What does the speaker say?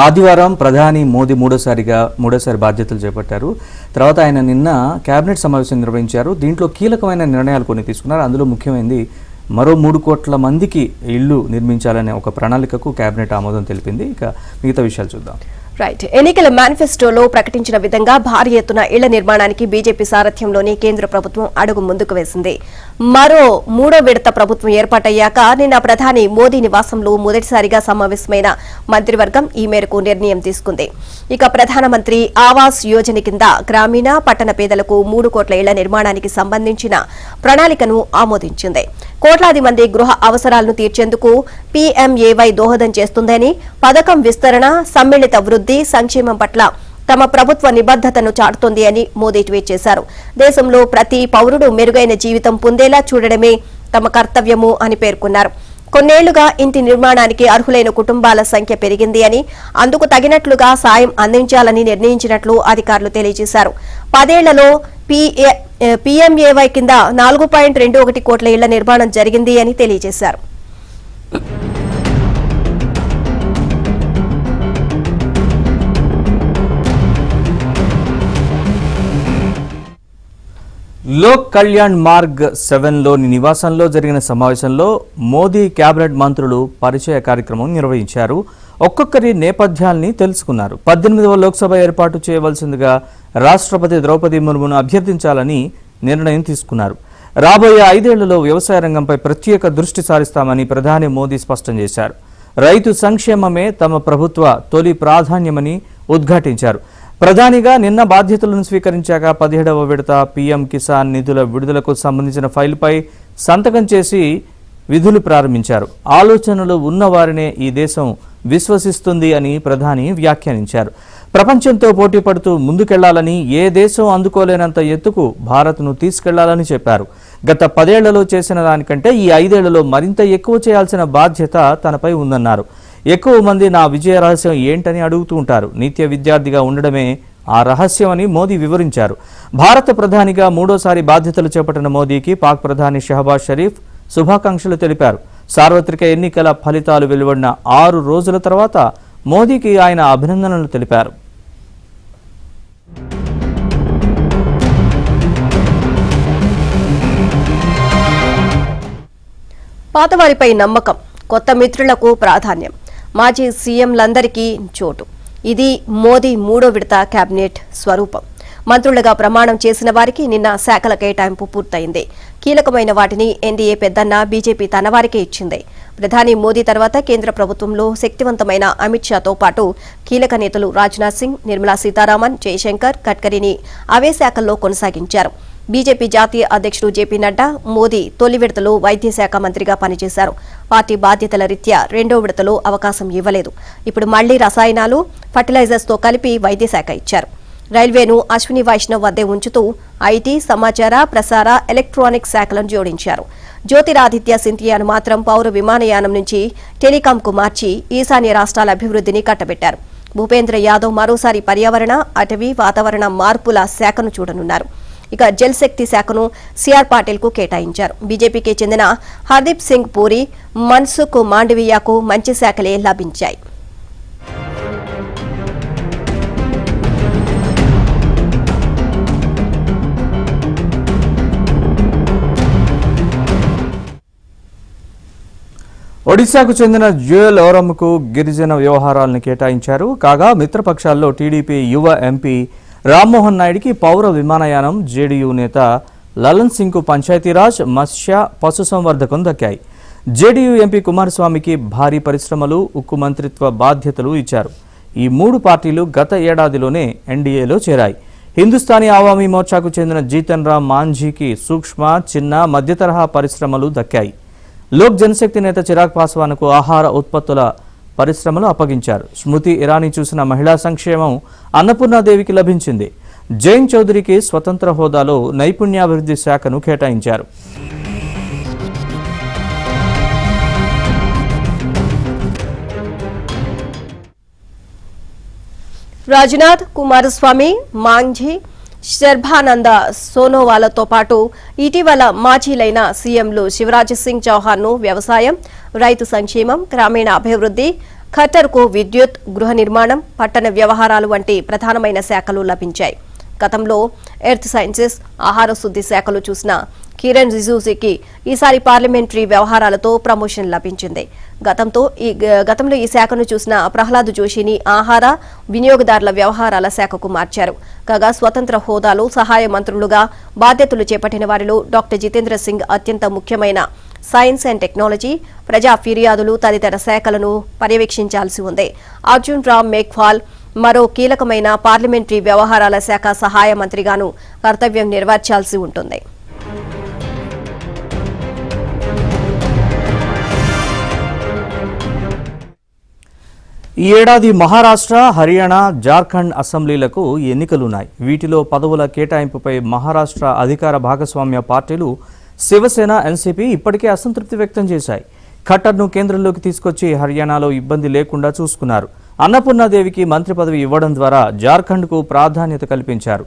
ఆదివారం ప్రధాని మోదీ మూడోసారి బాధ్యతలు చేపట్టారు. తర్వాత ఆయన నిన్న కేబినెట్ సమావేశం నిర్వహించారు. దీంట్లో కీలకమైన నిర్ణయాలు కొన్ని తీసుకున్నారు. అందులో ముఖ్యమైనది మరో 3 కోట్ల మందికి ఇళ్లు నిర్మించాలనే ఒక ప్రణాళికకు కేబినెట్ ఆమోదం తెలిపింది. ఇక మిగతా విషయాలు చూద్దాం. రైట్. ఎన్నికల మేనిఫెస్టోలో ప్రకటించిన విధంగా భారీ ఎత్తున ఇళ్ల నిర్మాణానికి బీజేపీ సారథ్యంలోని కేంద్ర ప్రభుత్వం అడుగు ముందుకు వేసింది. మరో 3వ విడత ప్రభుత్వం ఏర్పాటయ్యాక నిన్న ప్రధాని మోదీ నివాసంలో మొదటిసారిగా సమావేశమైన మంత్రివర్గం ఈ మేరకు నిర్ణయం తీసుకుంది. ఇక ప్రధానమంత్రి ఆవాస్ యోజన కింద గ్రామీణ పట్టణ పేదలకు 3 కోట్ల ఇళ్ల నిర్మాణానికి సంబంధించిన ప్రణాళికను ఆమోదించింది. కోట్లాది మంది గృహ అవసరాలను తీర్చేందుకు పీఎంఏవై దోహదం చేస్తుందని, పథకం విస్తరణ, సమ్మిళిత వృద్ధి, సంక్షేమం పట్ల తమ ప్రభుత్వ నిబద్దతను చాటుతోంది అని మోదీ ట్వీట్ చేశారు. దేశంలో ప్రతి పౌరుడు మెరుగైన జీవితం పొందేలా చూడడమే తమ కర్తవ్యము అని పేర్కొన్నారు. కొన్నేళ్లుగా ఇంటి నిర్మాణానికి అర్హులైన కుటుంబాల సంఖ్య పెరిగింది అని, అందుకు తగినట్లుగా సాయం అందించాలని నిర్ణయించినట్లు అధికారులు తెలియజేశారు. 10 ఏళ్లలో పీఎంఏవై కింద 4.21 కోట్ల ఇళ్ల నిర్మాణం జరిగింది అని తెలియజేశారు. లోక్ కళ్యాణ్ మార్గ్ 7లోని నివాసంలో జరిగిన సమావేశంలో మోదీ కేబినెట్ మంత్రులు పరిచయ కార్యక్రమం నిర్వహించారు. ఒక్కొక్కరి నేపథ్యాల్ని తెలుసుకున్నారు. 18వ లోక్సభ ఏర్పాటు చేయవలసిందిగా రాష్ట్రపతి ద్రౌపది ముర్మును అభ్యర్థించాలని నిర్ణయం తీసుకున్నారు. రాబోయే 5 ఏళ్లలో వ్యవసాయ రంగంపై ప్రత్యేక దృష్టి సారిస్తామని ప్రధాని మోదీ స్పష్టం చేశారు. రైతు సంక్షేమమే తమ ప్రభుత్వ తొలి ప్రాధాన్యమని ఉద్ఘాటించారు. ప్రధానిగా నిన్న బాధ్యతలను స్వీకరించాక 17వ విడత పీఎం కిసాన్ నిధుల విడుదలకు సంబంధించిన ఫైల్పై సంతకం చేసి విధులు ప్రారంభించారు. ఆలోచనలు ఉన్నవారినే ఈ దేశం విశ్వసిస్తుంది అని ప్రధాని వ్యాఖ్యానించారు. ప్రపంచంతో పోటీ పడుతూ ముందుకెళ్లాలని, ఏ దేశం అందుకోలేనంత ఎత్తుకు భారత్ను తీసుకెళ్లాలని చెప్పారు. గత 10 ఏళ్లలో చేసిన దానికంటే ఈ 5 ఏళ్లలో మరింత ఎక్కువ చేయాల్సిన బాధ్యత తనపై ఉందన్నారు. ఎక్కువ మంది నా విజయ రహస్యం ఏంటని అడుగుతూ ఉంటారు. నిత్య విద్యార్థిగా ఉండడమే ఆ రహస్యం అని మోదీ వివరించారు. భారత ప్రధానిగా 3వసారి బాధ్యతలు చేపట్టిన మోదీకి పాక్ ప్రధాని షహబాజ్ షరీఫ్ శుభాకాంక్షలు తెలిపారు. సార్వత్రిక ఎన్నికల ఫలితాలు వెలువడిన 6 రోజుల తర్వాత మోదీకి ఆయన అభినందనలు తెలిపారు. పాతవారిపై నమ్మకం, కొత్త మిత్రులకు ప్రాధాన్యం, మాజీ సీఎంలందరికీ చోటు. ఇది మోదీ 3వ విడత కేబినెట్ స్వరూపం. మంత్రులుగా ప్రమాణం చేసిన వారికి నిన్న శాఖల కేటాయింపు పూర్తయింది. కీలకమైన వాటిని ఎన్డీఏ పెద్దన్న బీజేపీ తన వారికే ఇచ్చింది. ప్రధాని మోదీ తర్వాత కేంద్ర ప్రభుత్వంలో శక్తివంతమైన అమిత్ షాతో పాటు కీలక నేతలు రాజ్నాథ్ సింగ్, నిర్మలా సీతారామన్, జయశంకర్, గడ్కరీని అవే శాఖల్లో కొనసాగించారు. బీజేపీ జాతీయ అధ్యక్షుడు జేపీ నడ్డా మోదీ తొలి విడతలో వైద్య శాఖ మంత్రిగా పనిచేశారు. పార్టీ బాధ్యతల రీత్యా 2వ విడతలో అవకాశం ఇవ్వలేదు. ఇప్పుడు మళ్లీ రసాయనాలు, ఫర్టిలైజర్స్తో కలిపి వైద్య శాఖ ఇచ్చారు. రైల్వేను అశ్విని వైష్ణవ్ వద్దే ఉంచుతూ ఐటీ, సమాచార, ప్రసార, ఎలక్ట్రానిక్స్ శాఖలను జోడించారు. జ్యోతిరాదిత్య సింథియాను మాత్రం పౌర విమానయానం నుంచి టెలికాంకు మార్చి ఈశాన్య రాష్ట్రాల అభివృద్ధిని కట్టబెట్టారు. భూపేంద్ర యాదవ్ మరోసారి పర్యావరణ, అటవీ, వాతావరణ మార్పుల శాఖను చూడనున్నారు. ఇక జల్ శక్తి శాఖను సిఆర్ పాటిల్ కు కేటాయించారు. బీజేపీకి చెందిన హర్దీప్ సింగ్ పూరి, మన్సుఖ్ మాండవీయాకు మంచి శాఖలే లభించాయి. ఒడిశాకు చెందిన జ్యుయల్ ఓరంకు గిరిజన వ్యవహారాలను కేటాయించారు. కాగా మిత్రపక్షాల్లో టీడీపీ యువ ఎంపీ రామ్మోహన్ నాయుడికి పౌర విమానయానం, జేడీయూ నేత లలన్ సింగ్కు పంచాయతీరాజ్, మత్స్య, పశుసంవర్ధకం దక్కాయి. జేడీయూ ఎంపీ కుమారస్వామికి భారీ పరిశ్రమలు, ఉక్కు మంత్రిత్వ బాధ్యతలు ఇచ్చారు. ఈ 3 పార్టీలు గత ఏడాదిలోనే ఎన్డీఏలో చేరాయి. హిందుస్థానీ అవామీ మోర్చాకు చెందిన జీతన్ రామ్ మాంఝీకి సూక్ష్మ, చిన్న, మధ్యతరహా పరిశ్రమలు దక్కాయి. లోక్ జనశక్తి నేత చిరాగ్ పాస్వాన్కు ఆహార ఉత్పత్తుల పరిశ్రమలు అప్పగించారు. స్మృతి ఇరానీ చూసిన మహిళా సంక్షేమం అన్నపూర్ణాదేవికి లభించింది. జైన్ చౌదరికి స్వతంత్ర హోదాలో నైపుణ్యాభివృద్ధి శాఖను కేటాయించారు. రాజ్నాథ్, కుమారస్వామి, మాంఝీ, శర్భానంద సోనోవాలతో పాటు ఇటీవల మాజీలైన సీఎంలు శివరాజ్ సింగ్ చౌహాన్ను వ్యవసాయం, రైతు సంక్షేమం, గ్రామీణ అభివృద్ధి, ఖట్టర్కు విద్యుత్, గృహ నిర్మాణం, పట్టణ వ్యవహారాలు వంటి ప్రధానమైన శాఖలు లభించాయి. గతంలో ఎర్త్ సైన్సెస్, ఆహార శుద్ధి శాఖలు చూసిన కిరణ్ రిజిజుకి ఈసారి పార్లమెంటరీ వ్యవహారాలతో ప్రమోషన్ లభించింది. గతంలో ఈ శాఖను చూసిన ప్రహ్లాద్ జోషిని ఆహార, వినియోగదారుల వ్యవహారాల శాఖకు మార్చారు. కాగా స్వతంత్ర హోదాలో సహాయ మంత్రులుగా బాధ్యతలు చేపట్టిన వారిలో డాక్టర్ జితేంద్ర సింగ్ అత్యంత ముఖ్యమైన సైన్స్ అండ్ టెక్నాలజీ, ప్రజా ఫిర్యాదులు తదితర శాఖలను పర్యవేక్షించాల్సి ఉంది. అర్జున్ రామ్ మేఘ్వాల్ మరో కీలకమైన పార్లమెంటరీ వ్యవహారాల శాఖ సహాయ మంత్రిగాను కర్తవ్యం నెరవేర్చాల్సి ఉంటుంది. ఈ ఏడాది మహారాష్ట్ర, హర్యానా, జార్ఖండ్ అసెంబ్లీలకు ఎన్నికలున్నాయి. వీటిలో పదవుల కేటాయింపుపై మహారాష్ట్ర అధికార భాగస్వామ్య పార్టీలు శివసేన, ఎన్సీపీ ఇప్పటికే అసంతృప్తి వ్యక్తం చేశాయి. ఖట్టర్ను కేంద్రంలోకి తీసుకొచ్చి హర్యానాలో ఇబ్బంది లేకుండా చూసుకున్నారు. అన్నపూర్ణాదేవికి మంత్రి పదవి ఇవ్వడం ద్వారా జార్ఖండ్కు ప్రాధాన్యత కల్పించారు.